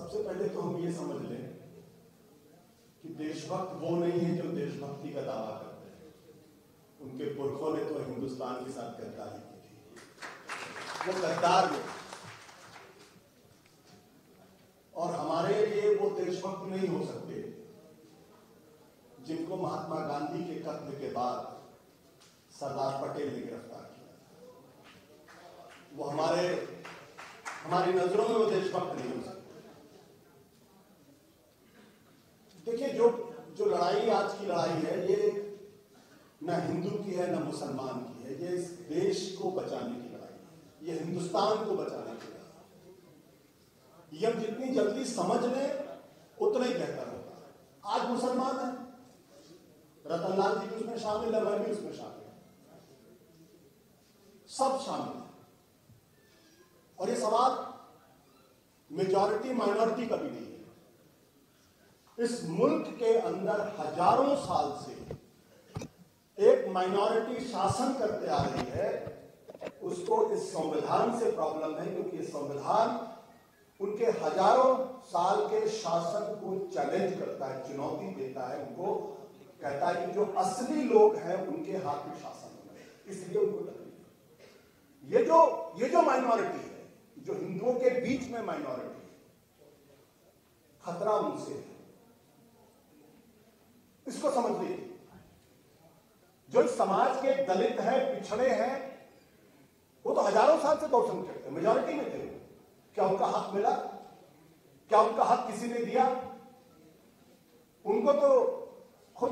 सबसे पहले तो हम ये समझ लें कि देशभक्त वो नहीं है जो देशभक्ति का दावा करते हैं। उनके पुरखों ने तो हिंदुस्तान के साथ गद्दारी की थी, वो गद्दार लोग। और हमारे लिए वो देशभक्त नहीं हो सकते जिनको महात्मा गांधी के कत्ल के बाद सरदार पटेल ने गिरफ्तार किया। वो हमारी नजरों में वो देशभक्त नहीं हो सकते। देखिए, जो लड़ाई आज की लड़ाई है, ये न हिंदू की है न मुसलमान की है। ये इस देश को बचाने की लड़ाई है, ये हिंदुस्तान को बचाने की लड़ाई है। ये हम जितनी जल्दी समझ लें उतना ही बेहतर होगा। आज मुसलमान है, रतनलाल जी भी उसमें शामिल है, मैं भी उसमें शामिल है, सब शामिल है। और ये सवाल मेजॉरिटी माइनॉरिटी का भी नहीं है। इस मुल्क के अंदर हजारों साल से एक माइनॉरिटी शासन करते आ रही है। उसको इस संविधान से प्रॉब्लम है, क्योंकि संविधान उनके हजारों साल के शासन को चैलेंज करता है, चुनौती देता है। उनको कहता है कि जो असली लोग हैं उनके हाथ में शासन होना है, इसलिए उनको तकलीफ। ये जो माइनॉरिटी है, जो हिंदुओं के बीच में माइनॉरिटी है, खतरा उनसे है। इसको समझ लीजिए। जो इस समाज के दलित हैं, पिछड़े हैं, वो तो हजारों साल से बहुसंख्यक थे, मेजॉरिटी में थे। क्या उनका हक मिला? क्या उनका हक किसी ने दिया? उनको तो खुद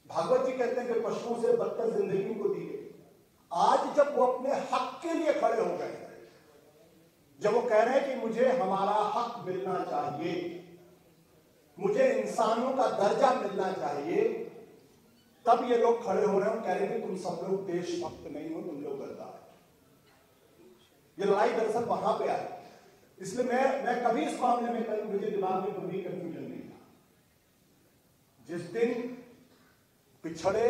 भागवत जी कहते हैं कि पशुओं से बदतर जिंदगी को दी गई। आज जब वो अपने हक के लिए खड़े हो गए, जब वो कह रहे हैं कि मुझे हमारा हक मिलना चाहिए, मुझे इंसानों का दर्जा मिलना चाहिए, तब ये लोग खड़े हो रहे हैं, कह रहे हैं कि तुम सब लोग देशभक्त नहीं हो, तुम लोग गद्दार। ये लड़ाई दरअसल वहां पे आई। इसलिए मैं कभी इस मामले में मुझे दिमाग में कोई कंफ्यूजन नहीं था। जिस दिन पिछड़े,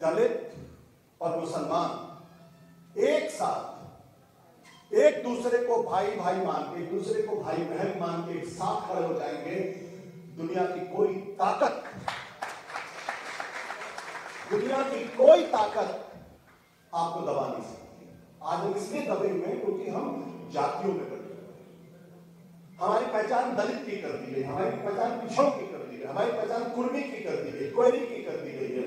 दलित और मुसलमान एक साथ एक दूसरे को भाई भाई मान के, एक दूसरे को भाई बहन मान के एक साथ खड़े हो जाएंगे, दुनिया की कोई ताकत आपको दबा नहीं सकती। आज हम इसलिए दबे हुए हैं क्योंकि हम जातियों में बटे। हमारी पहचान दलित की कर दी गई, हमारी पहचान पिछड़ों की कर दी गई, हमारी पहचान कुर्मी की कर दी गई, कोयरी की कर दी गई है,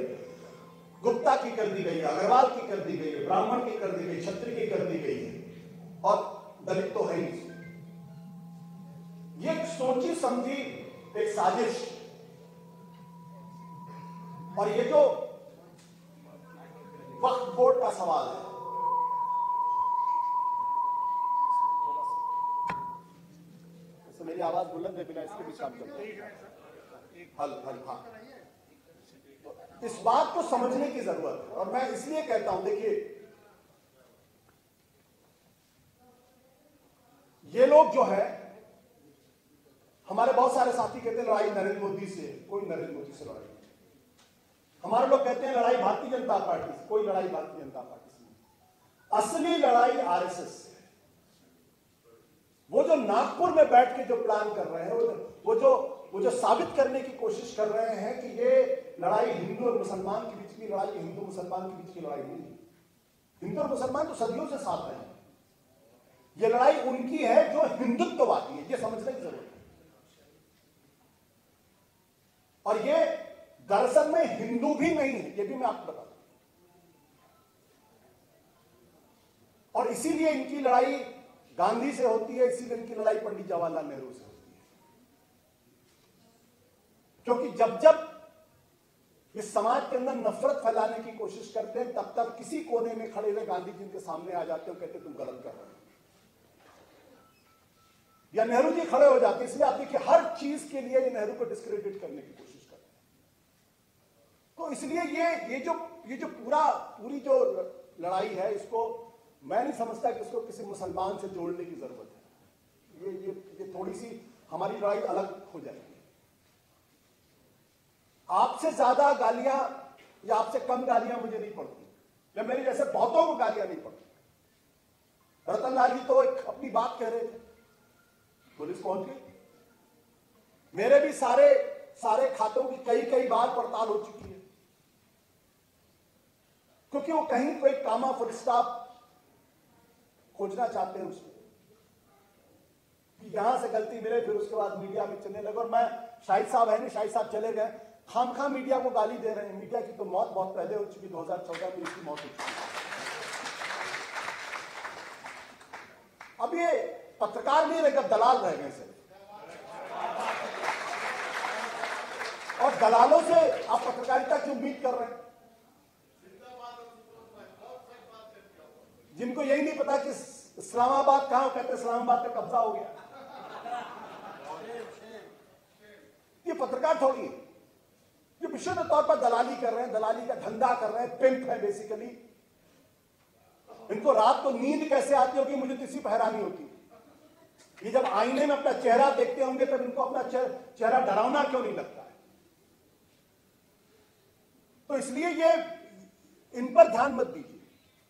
गुप्ता की कर दी गई है, अग्रवाल की कर दी गई है, ब्राह्मण की कर दी गई, क्षत्रिय की कर दी गई है, और दलित तो है ही। ये एक सोची समझी एक साजिश। और ये जो वक्फ बोर्ड का सवाल है, तो मेरी आवाज बुलंद है, बिना इसके भी शाम हल। हाँ, तो इस बात को समझने की जरूरत है। और मैं इसलिए कहता हूं, देखिए, ये लोग जो है, हमारे बहुत सारे साथी कहते हैं लड़ाई नरेंद्र मोदी से, कोई नरेंद्र मोदी से लड़ाई नहीं। हमारे लोग कहते हैं लड़ाई भारतीय जनता पार्टी से, कोई लड़ाई भारतीय जनता पार्टी से नहीं। असली लड़ाई आरएसएस से। वो जो नागपुर में बैठ के जो प्लान कर रहे हैं, वो जो साबित करने की कोशिश कर रहे हैं कि ये लड़ाई हिंदू और मुसलमान के बीच की लड़ाई, हिंदू मुसलमान के बीच की लड़ाई नहीं है। हिंदू और मुसलमान तो सदियों से साथ रहे हैं। ये लड़ाई उनकी है जो हिंदुत्ववादी है, ये समझने की जरूरत है। और ये दरअसल में हिंदू भी नहीं है, ये भी मैं आपको बता दूं। और इसीलिए इनकी लड़ाई गांधी से होती है, इसीलिए इनकी लड़ाई पंडित जवाहरलाल नेहरू से होती है। क्योंकि जब जब इस समाज के अंदर नफरत फैलाने की कोशिश करते हैं, तब तब किसी कोने में खड़े हुए गांधी जी के सामने आ जाते हो, कहते तुम गलत कर रहे हो, या नेहरू जी खड़े हो जाते। इसलिए आप देखिए, हर चीज के लिए ये नेहरू को डिस्क्रेडिट करने की कोशिश करते हैं। तो इसलिए ये जो पूरी जो लड़ाई है, इसको मैं नहीं समझता कि इसको किसी मुसलमान से जोड़ने की जरूरत है। ये थोड़ी सी हमारी लड़ाई अलग हो जाएगी। आपसे ज्यादा गालियां या आपसे कम गालियां मुझे नहीं पड़ती, या मेरे जैसे बहुतों को गालियां नहीं पड़ती। रतनलाल जी तो एक अपनी बात कह रहे थे, पुलिस पहुंच गई। मेरे भी सारे खातों की कई बार पड़ताल हो चुकी है, क्योंकि वो कहीं कोई कामा फुल स्टॉप खोजना चाहते हैं उसको, यहां से गलती मिले फिर उसके बाद मीडिया में चलने लगे। और मैं शाहिद साहब है नहीं, शाहिद साहब चले गए, खामखा मीडिया को गाली दे रहे हैं। मीडिया की तो मौत बहुत पहले हो चुकी, 2014 में इसकी मौत हो चुकी। अब ये पत्रकार नहीं रहे, दलाल रह गए सिर्फ, और दलालों से आप पत्रकारिता की उम्मीद कर रहे हैं, जिनको यही नहीं पता कि इस्लामाबाद कहां, कहते इस्लामाबाद पे कब्जा हो गया। ये पत्रकार थोड़ी है, ये विशुद्ध तौर पर दलाली कर रहे हैं, दलाली का धंधा कर रहे हैं, पिंप है बेसिकली। इनको रात को नींद कैसे आती होगी, मुझे तो इसी पर हैरानी होती है। ये जब आईने में अपना चेहरा देखते होंगे तब इनको अपना चेहरा डरावना क्यों नहीं लगता है? तो इसलिए ये इन पर ध्यान मत दीजिए।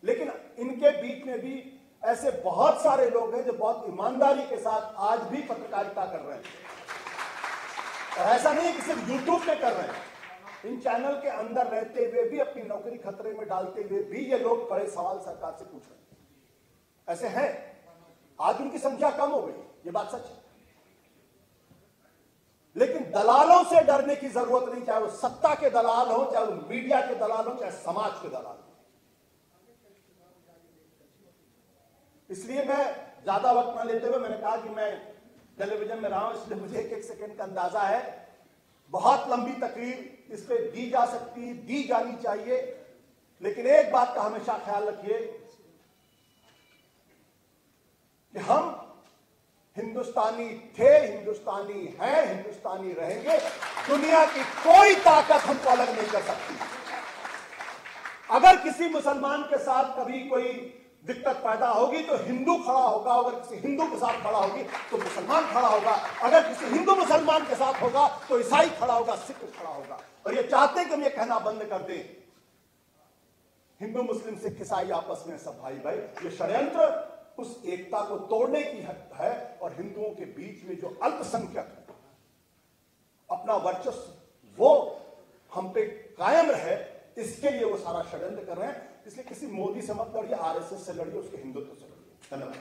लेकिन इनके बीच में भी ऐसे बहुत सारे लोग हैं जो बहुत ईमानदारी के साथ आज भी पत्रकारिता कर रहे हैं, और ऐसा नहीं है कि सिर्फ यूट्यूब पे कर रहे हैं, इन चैनल के अंदर रहते हुए भी, अपनी नौकरी खतरे में डालते हुए भी ये लोग बड़े सवाल सरकार से पूछ रहे हैं। ऐसे हैं, आज उनकी संख्या कम हो गई, ये बात सच है। लेकिन दलालों से डरने की जरूरत नहीं, चाहे वो सत्ता के दलाल हो, चाहे वो मीडिया के दलाल हो, चाहे समाज के दलाल हो। इसलिए मैं ज्यादा वक्त न लेते हुए, मैंने कहा कि मैं टेलीविजन में रहा हूं, इसलिए मुझे एक सेकंड का अंदाजा है। बहुत लंबी तकरीर इस पे दी जा सकती, दी जानी चाहिए, लेकिन एक बात का हमेशा ख्याल रखिए कि हम हिंदुस्तानी थे, हिंदुस्तानी हैं, हिंदुस्तानी रहेंगे। दुनिया की कोई ताकत हमको अलग नहीं कर सकती। अगर किसी मुसलमान के साथ कभी कोई दिक्कत पैदा होगी तो हिंदू खड़ा होगा, अगर किसी हिंदू के साथ खड़ा होगी तो मुसलमान खड़ा होगा, अगर किसी हिंदू मुसलमान के साथ होगा तो ईसाई खड़ा होगा, सिख खड़ा होगा। और ये चाहते हैं कि हम ये कहना बंद कर दें हिंदू मुस्लिम सिख ईसाई आपस में सब भाई भाई। ये षड्यंत्र उस एकता को तोड़ने की है, और हिंदुओं के बीच में जो अल्पसंख्यक है अपना वर्चस्व वो हम पे कायम रहे, इसके लिए वो सारा षड्यंत्र कर रहे हैं। इसलिए किसी मोदी से मत लड़िए, आरएसएस से लड़िए, उसके हिंदुत्व से लड़िए। धन्यवाद।